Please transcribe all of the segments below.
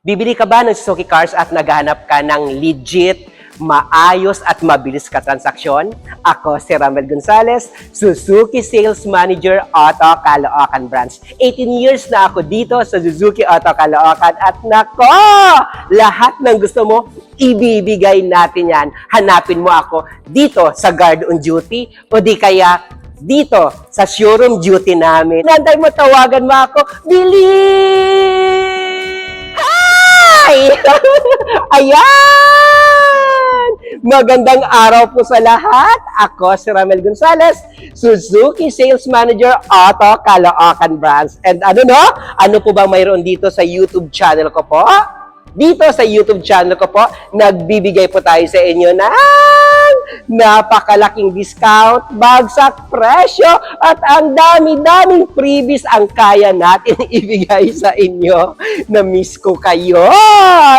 Bibili ka ba ng Suzuki Cars at naghahanap ka ng legit, maayos at mabilis ka transaksyon? Ako si Ramel Gonzalez, Suzuki Sales Manager Auto Caloocan Branch. 18 years na ako dito sa Suzuki Auto Caloocan at nako, lahat ng gusto mo, ibibigay natin yan. Hanapin mo ako dito sa Guard on Duty o di kaya dito sa showroom duty namin. Nantay mo, tawagan mo ako, bilis! Hi! Ayan! Magandang araw po sa lahat. Ako si Ramel Gonzalez, Suzuki Sales Manager Auto Caloocan Branch. And ano po bang mayroon dito sa YouTube channel ko po? Dito sa YouTube channel ko po, nagbibigay po tayo sa inyo ng napakalaking discount, bagsak presyo, at ang dami-daming freebies ang kaya natin ibigay sa inyo. Na-miss ko kayo.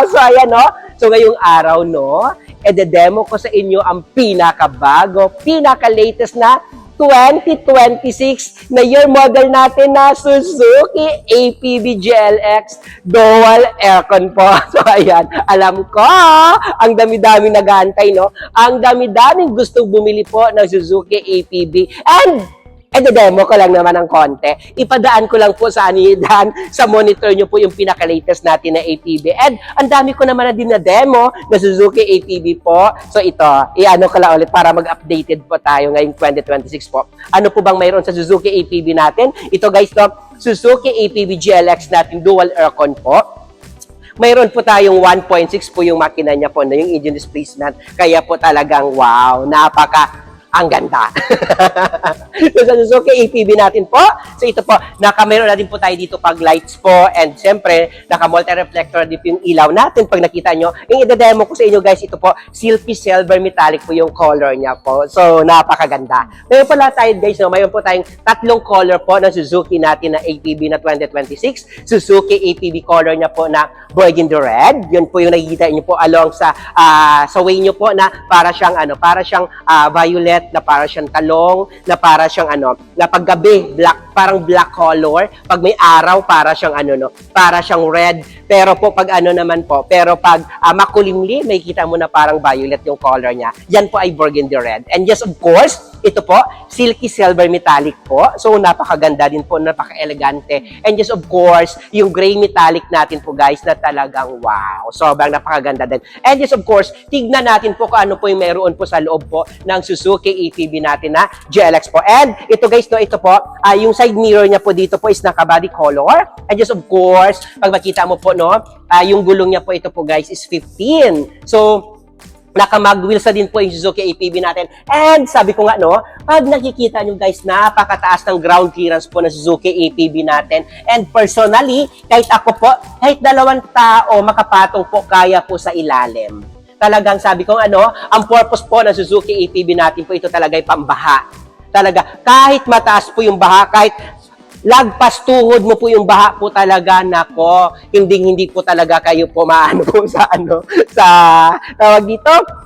So, ayan, no? So, ngayong araw, no, ede-demo ko sa inyo ang pinakabago, pinaka-latest na 2026 na year model natin na Suzuki APB GLX Dual Aircon po. So, ayan. Alam ko, ang dami-daming nag-aantay, no? Ang dami-daming gustong bumili po ng Suzuki APB. And demo ko lang naman ng konti. Ipadaan ko lang po sa anidan, sa monitor nyo po yung pinaka-latest natin na APB. And ang dami ko naman na din na demo na Suzuki APB po. So ito, i-ano ko lang ulit para mag-updated po tayo ngayong 2026 po. Ano po bang mayroon sa Suzuki APB natin? Ito guys, to, Suzuki APB GLX natin dual aircon po. Mayroon po tayong 1.6 po yung makina niya po na yung engine displacement. Kaya po talagang wow, ang ganda. So, sa Suzuki APB natin po. So, ito po, mayroon na din po tayo dito pag lights po. And siyempre, naka-multi-reflector din po yung ilaw natin. Pag nakita nyo, yung i-demo ko sa inyo guys, ito po, silky silver metallic po yung color niya po. So, napakaganda. Mayroon pala tayo guys, no? Mayroon po tayong tatlong color po ng Suzuki natin na APB na 2026. Suzuki APB color niya po na burgundy red. Yun po yung nakikita nyo po along sa way nyo po na para siyang violet, na para siyang talong, na para siyang na paggabi, black, parang black color. Pag may araw, para siyang para siyang red. Pero po pag pero pag makulimlim, may kita mo na parang violet yung color niya. Yan po ay burgundy red. And yes, of course, ito po, silky silver metallic po. So, napakaganda din po, napaka-elegante. And yes, of course, yung gray metallic natin po guys, na talagang wow. Sobrang napakaganda din. And yes, of course, tignan natin po kung ano po yung meron po sa loob po ng Suzuki APB natin na GLX po. And ito guys, no, ito po, yung side mirror niya po dito po is naka-body color. And yes, of course, pag makita mo po, no, yung gulong niya po ito po guys is 15. So, naka-mag wheels na din po yung Suzuki APB natin. And sabi ko nga, no, pag nakikita nyo guys, napakataas ng ground clearance po ng Suzuki APB natin. And personally, kahit ako po, kahit dalawang tao makapatong po, kaya po sa ilalim. Talagang sabi ko, ang purpose po ng Suzuki APB natin po, ito talaga ay pambaha. Talaga, kahit mataas po yung baha, kahit lagpas tuhod mo po yung baha po talaga, nako, hindi po talaga kayo po maano po sa sa tawag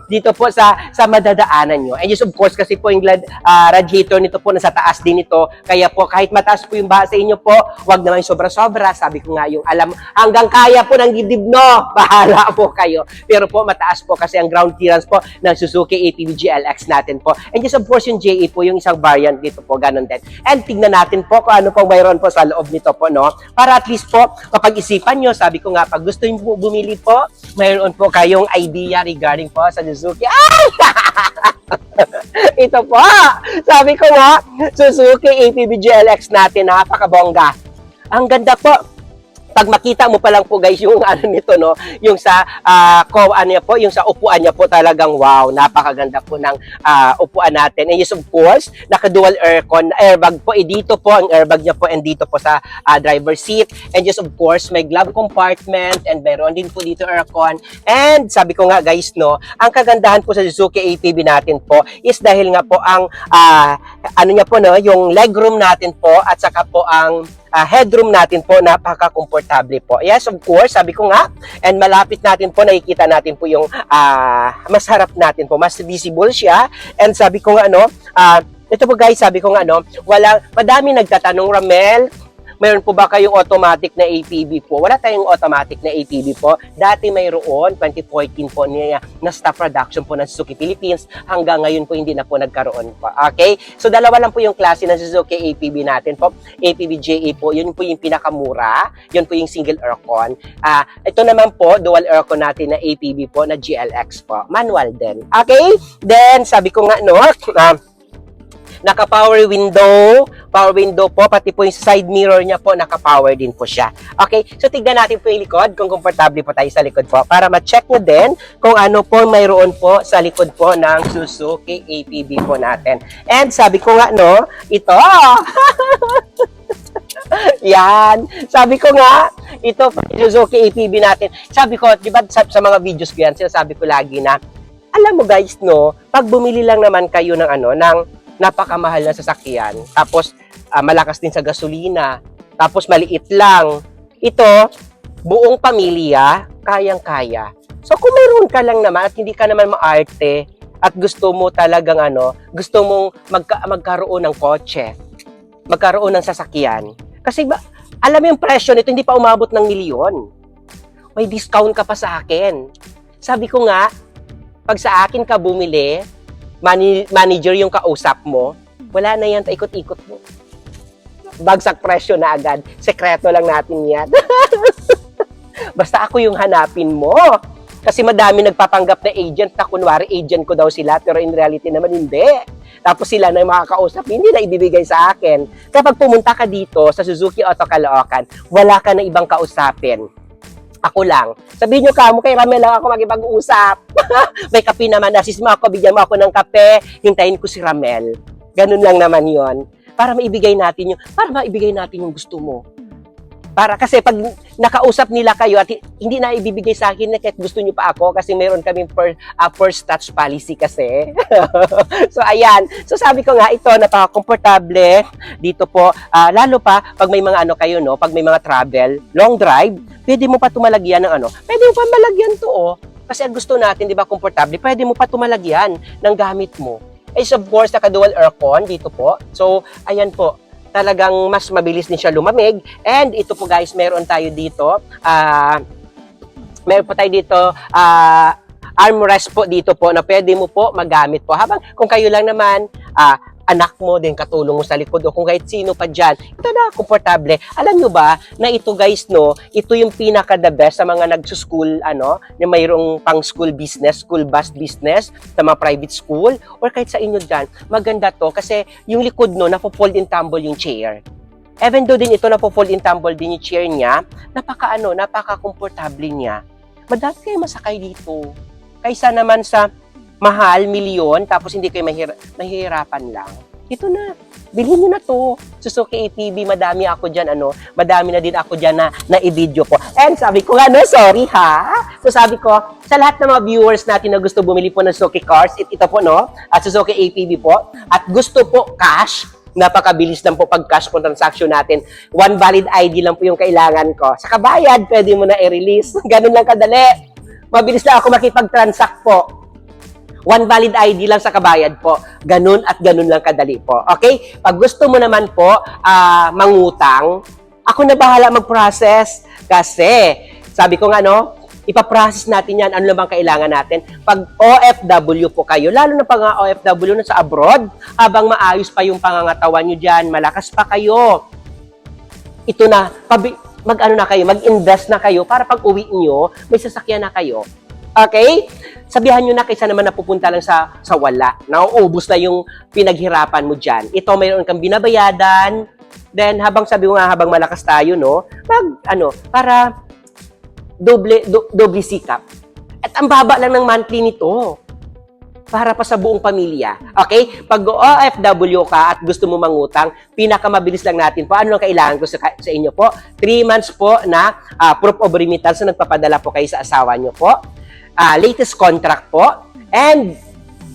dito po sa madadaanan nyo. And yes, of course, kasi po yung radiator nito po nasa taas din ito. Kaya po, kahit mataas po yung baha sa inyo po, wag naman sobra-sobra. Sabi ko nga, yung hanggang kaya po ng gidib, no? Bahala po kayo. Pero po, mataas po kasi ang ground clearance po ng Suzuki APB GLX natin po. And yes, of course, yung JE po, yung isang variant dito po, ganun din. And tignan natin po kung ano po mayroon po sa loob nito po, no? Para at least po, kapag-isipan nyo, sabi ko nga, pag gusto nyo po bumili po, mayroon po kayong idea regarding po sa Suzuki. Ay! Ito po, sabi ko nga, Suzuki APB GLX natin, napakabongga. Ang ganda po. Pag makita mo pa lang po guys yung nito, no, yung sa yung sa upuan niya po talagang wow, napakaganda po ng upuan natin. And yes, of course, naka-dual aircon, airbag po, dito po ang airbag niya po and dito po sa driver seat. And yes, of course, may glove compartment and meron din po dito aircon. And sabi ko nga guys, no, ang kagandahan po sa Suzuki APB natin po is dahil nga po ang niya po, no, yung legroom natin po at saka po ang headroom natin po, napaka-komportable po. Yes, of course, sabi ko nga, and malapit natin po, nakikita natin po yung mas harap natin po, mas visible siya. And sabi ko nga, ito po guys, sabi ko nga, madami nagtatanong, Ramel, mayroon po ba kayong automatic na APB po? Wala tayong automatic na APB po. Dati mayroon, 2014 po niya na staff production po ng Suzuki Philippines. Hanggang ngayon po hindi na po nagkaroon po. Okay? So dalawa lang po yung klase ng Suzuki APB natin po. APB JA po, yun po yung pinakamura. Yun po yung single aircon. Ito naman po, dual aircon natin na APB po na GLX po. Manual din. Okay? Then, sabi ko nga, no, naka-power window po, pati po yung side mirror niya po, naka-power din po siya. Okay, so tignan natin po yung likod, kung komportable po tayo sa likod po, para ma-check nyo din kung ano po mayroon po sa likod po ng Suzuki APB po natin. And sabi ko nga, no, ito, yan, sabi ko nga, ito po yung Suzuki APB natin. Sabi ko, di ba sa mga videos ko yan, sinasabi ko lagi na, alam mo guys, no, pag bumili lang naman kayo ng ng napakamahal na sasakyan, tapos malakas din sa gasolina, tapos maliit lang, ito, buong pamilya, kayang-kaya. So kung meron ka lang naman at hindi ka naman maarte at gusto mo talagang gusto mong magkaroon ng kotse, magkaroon ng sasakyan, kasi alam mo yung presyo nito, hindi pa umabot ng milyon. May discount ka pa sa akin. Sabi ko nga, pag sa akin ka bumili, manager yung kausap mo, wala na yan, ikot-ikot mo. Bagsak presyo na agad. Sekreto lang natin yan. Basta ako yung hanapin mo. Kasi madami nagpapanggap na agent na kunwari agent ko daw sila, pero in reality naman hindi. Tapos sila na yung makakausap, hindi na ibibigay sa akin. Kapag pumunta ka dito sa Suzuki Auto Caloocan, wala ka na ibang kausapin. Ako lang. Sabihin nyo mo kay Ramel lang ako makipag-uusap. May kape naman, assist mo ako, bigyan mo ako ng kape, hintayin ko si Ramel. Ganun lang naman yon. Para maibigay natin yung gusto mo. Kasi pag nakausap nila kayo at hindi na ibibigay sa akin na kahit gusto nyo pa ako kasi meron kaming first touch policy kasi. So, ayan. So, sabi ko nga, ito, napaka-komportable dito po. Lalo pa, pag may mga kayo, no, pag may mga travel, long drive, pwede mo pa tumalagyan ng pwede mo pa malagyan to, oh. Kasi ang gusto natin, di ba, komportable, pwede mo pa tumalagyan ng gamit mo. Is of course, naka-dual aircon dito po. So, ayan po. Talagang mas mabilis din siya lumamig. And ito po guys, meron tayo dito, armrest po dito po na pwede mo po magamit po. Habang kung kayo lang naman, anak mo din katulong mo sa likod o kung kahit sino pa dyan, ito na, komportable. Alam nyo ba na ito guys, no, ito yung pinaka-the best sa mga nagsuschool, na mayroong pang school business, school bus business, sa mga private school, or kahit sa inyo dyan. Maganda to kasi yung likod, no, napo-fold and tumble yung chair. Even though din ito napo-fold and tumble din yung chair niya, napaka-komportable niya. Madami kayo masakay dito. Kaysa naman sa mahal, milyon, tapos hindi kayo mahihirapan lang. Ito na. Bilhin nyo na to. Suzuki APB, madami ako dyan, madami na din ako dyan na i-video ko. And sabi ko sorry ha. So sabi ko, sa lahat ng mga viewers natin na gusto bumili po ng Suzuki cars, ito po, at Suzuki APB po, at gusto po cash, napakabilis lang po pag cash po transaction natin. One valid ID lang po yung kailangan ko. Sa kabayad, pwede mo na i-release. Ganun lang kadali. Mabilis lang ako makipag-transact po. One valid ID lang sa kabayad po. Ganun at ganun lang kadali po. Okay? Pag gusto mo naman po mangutang, ako na bahala mag-process. Kasi, sabi ko nga, ipaprocess natin yan. Ano naman kailangan natin? Pag OFW po kayo, lalo na pag OFW na sa abroad, habang maayos pa yung pangangatawan nyo dyan, malakas pa kayo. Ito na, mag-invest na kayo para pag uwi nyo, may sasakyan na kayo. Okay? Sabihan nyo na kaysa naman napupunta lang sa wala. Nauubos na yung pinaghirapan mo dyan. Ito, mayroon kang binabayadan. Then, habang malakas tayo, para doble sikap. At ang baba lang ng monthly nito. Para pa sa buong pamilya. Okay? Pag OFW ka at gusto mo mangutang, pinakamabilis lang natin po. Ano ang kailangan ko sa inyo po? 3 months po na proof of remittance na nagpapadala po kayo sa asawa nyo po. Latest contract po, and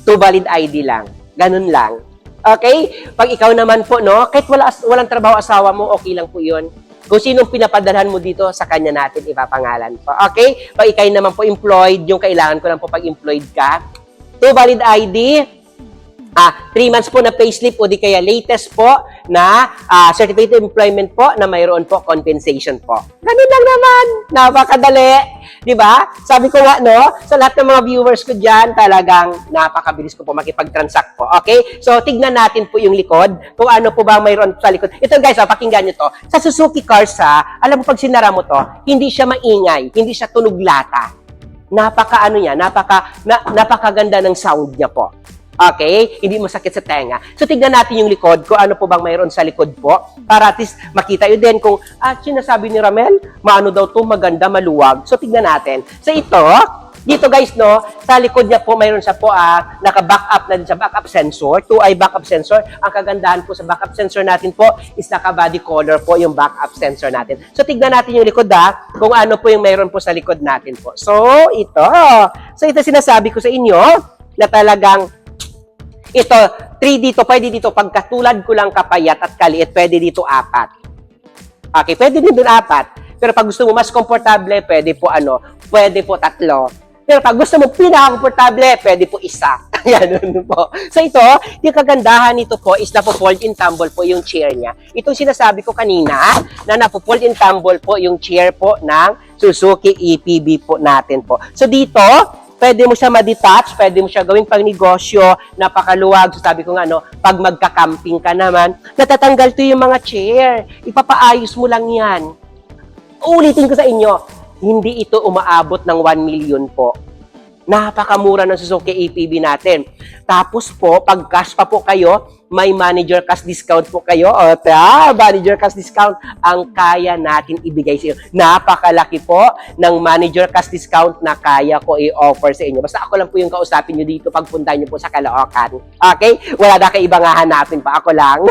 2 valid ID lang. Ganun lang. Okay? Pag ikaw naman po, kahit walang trabaho asawa mo, okay lang po yun. Kung sinong pinapadalhan mo dito, sa kanya natin ipapangalan po. Okay? Pag ikaw naman po employed, yung kailangan ko lang po pag employed ka, 2 valid ID, 3 months po na payslip o di kaya latest po na certificate of employment po na mayroon po compensation po. Ganun lang naman. Napakadali. Di ba? Sabi ko nga, no, sa lahat ng mga viewers ko dyan, talagang napakabilis ko po makipag-transact po. Okay? So, tignan natin po yung likod. Kung ano po ba mayroon sa likod. Ito guys, pakinggan nyo to. Sa Suzuki Cars, alam mo pag sinara mo to, hindi siya maingay, hindi siya tunog lata. Napakaganda ng sound niya po. Okay? Hindi masakit sa tenga. So, tignan natin yung likod, kung ano po bang mayroon sa likod po, para at least makita yun din kung, sinasabi ni Ramel, maano daw to, maganda, maluwag. So, tignan natin. So, dito guys, no, sa likod niya po, mayroon siya po, naka-backup na din sa backup sensor, 2i backup sensor. Ang kagandahan po sa backup sensor natin po, is naka-body color po yung backup sensor natin. So, tignan natin yung likod, kung ano po yung mayroon po sa likod natin po. So, ito. So, ito sinasabi ko sa inyo, na talagang, ito, 3 dito, pwede dito, pagkatulad ko lang kapayat at kaliit, pwede dito 4. Okay, pwede din doon 4. Pero pag gusto mo mas komportable, pwede po pwede po 3. Pero pag gusto mo pinaka-komportable, pwede po 1. Yan po. So ito, yung kagandahan nito po is napo-fold in tumble po yung chair niya. Itong sinasabi ko kanina, na napo-fold in tumble po yung chair po ng Suzuki EPB po natin po. So dito, pwede mo siya ma-detach, pwede mo siya gawing pang-negosyo, napakaluwag. So sabi ko nga, pag magka-camping ka naman, natatanggal to yung mga chair. Ipapaayos mo lang yan. Ulitin ko sa inyo, hindi ito umaabot ng 1 million po. Napakamura ng Suzuki APB natin. Tapos po, pag cash pa po kayo, may manager cash discount po kayo. Manager cash discount ang kaya natin ibigay sa inyo. Napakalaki po ng manager cash discount na kaya ko i-offer sa inyo. Basta ako lang po yung kausapin nyo dito pagpunta nyo po sa Caloocan. Okay? Wala na kayo ibang hahanapin pa. Ako lang.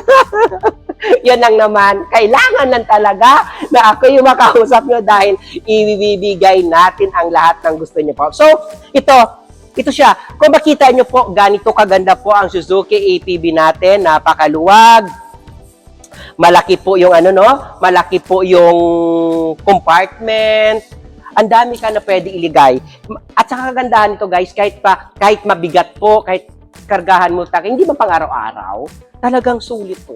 Yan lang naman. Kailangan lang talaga na ako yung makausap nyo dahil ibibigay natin ang lahat ng gusto nyo po. So, ito siya. Kung makita nyo po, ganito kaganda po ang Suzuki APB natin. Napakaluwag. Malaki po yung malaki po yung compartment. Ang dami ka na pwede iligay. At saka kagandahan nito guys, kahit mabigat po, kahit kargahan mo hindi ba pang araw-araw, talagang sulit po.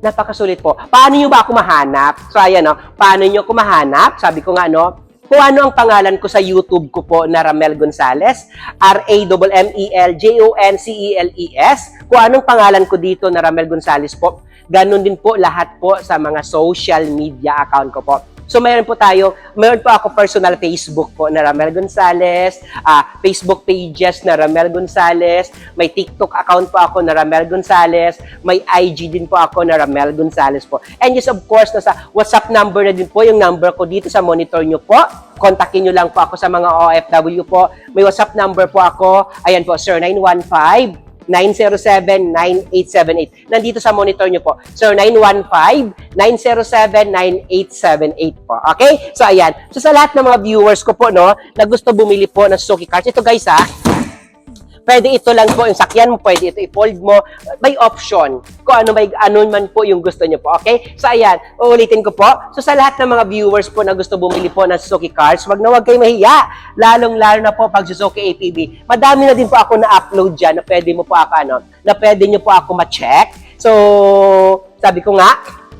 Napakasulit po. Paano nyo ba ako mahanap? So ayan paano nyo ako mahanap? Sabi ko nga kung ano ang pangalan ko sa YouTube ko po na Ramel Gonzales, RAMMELJONCELES. Kung anong pangalan ko dito na Ramel Gonzales po, ganun din po lahat po sa mga social media account ko po. So mayroon po ako personal Facebook po na Ramel Gonzales, Facebook pages na Ramel Gonzales, may TikTok account po ako na Ramel Gonzales, may IG din po ako na Ramel Gonzales po. And yes, of course, nasa WhatsApp number na din po yung number ko dito sa monitor nyo po. Kontakin nyo lang po ako sa mga OFW po. May WhatsApp number po ako. Ayan po, sir, 915-907-9878. Nandito sa monitor nyo po. So, 915-907-9878 po. Okay? So, ayan. So, sa lahat ng mga viewers ko po, na gusto bumili po ng Suzuki Cars, ito guys, pwede ito lang po, yung sakyan mo, pwede ito i-fold mo. May option. Kung ano man po yung gusto nyo po. Okay? So, ayan. Uulitin ko po. So, sa lahat ng mga viewers po na gusto bumili po ng Suzuki Cars, wag kayo mahiya. Lalong-lalo na po pag Suzuki APB. Madami na din po ako na-upload dyan na pwede mo po ako, na pwede nyo po ako ma-check. So, sabi ko nga,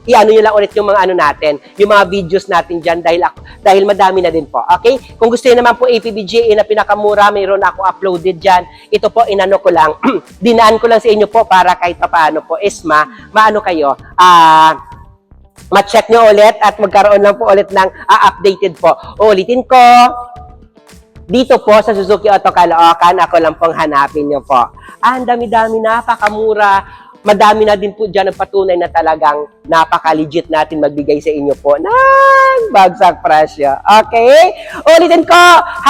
i-ano nyo lang ulit yung mga natin, yung mga videos natin dyan dahil madami na din po. Okay? Kung gusto nyo naman po APBGA na pinakamura, mayroon ako uploaded dyan. Ito po, inano ko lang, dinaan ko lang sa inyo po para kahit paano po is maano kayo, ma-check nyo ulit at magkaroon lang po ulit ng updated po. Ulitin ko, dito po sa Suzuki Auto Caloocan, ako lang pong hanapin nyo po. Ang dami-dami, napakamura. Madami na din po dyan ang patunay na talagang napaka-legit natin magbigay sa inyo po ng bagsak presyo. Okay? Ulitin ko,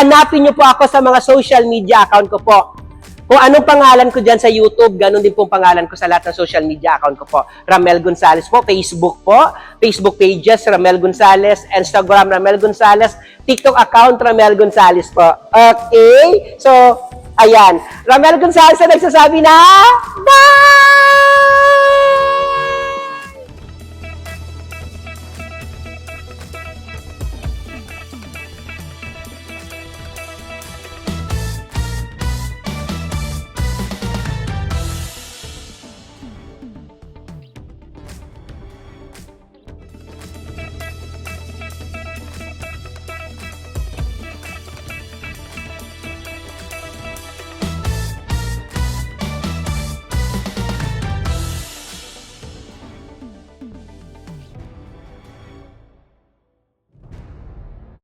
hanapin nyo po ako sa mga social media account ko po. Kung anong pangalan ko dyan sa YouTube, ganun din pong pangalan ko sa lahat ng social media account ko po. Ramel Gonzales po, Facebook po, Facebook pages, Ramel Gonzales, Instagram, Ramel Gonzales, TikTok account, Ramel Gonzales po. Okay? So, ayan. Ramel Gonzales na nagsasabi na, bye!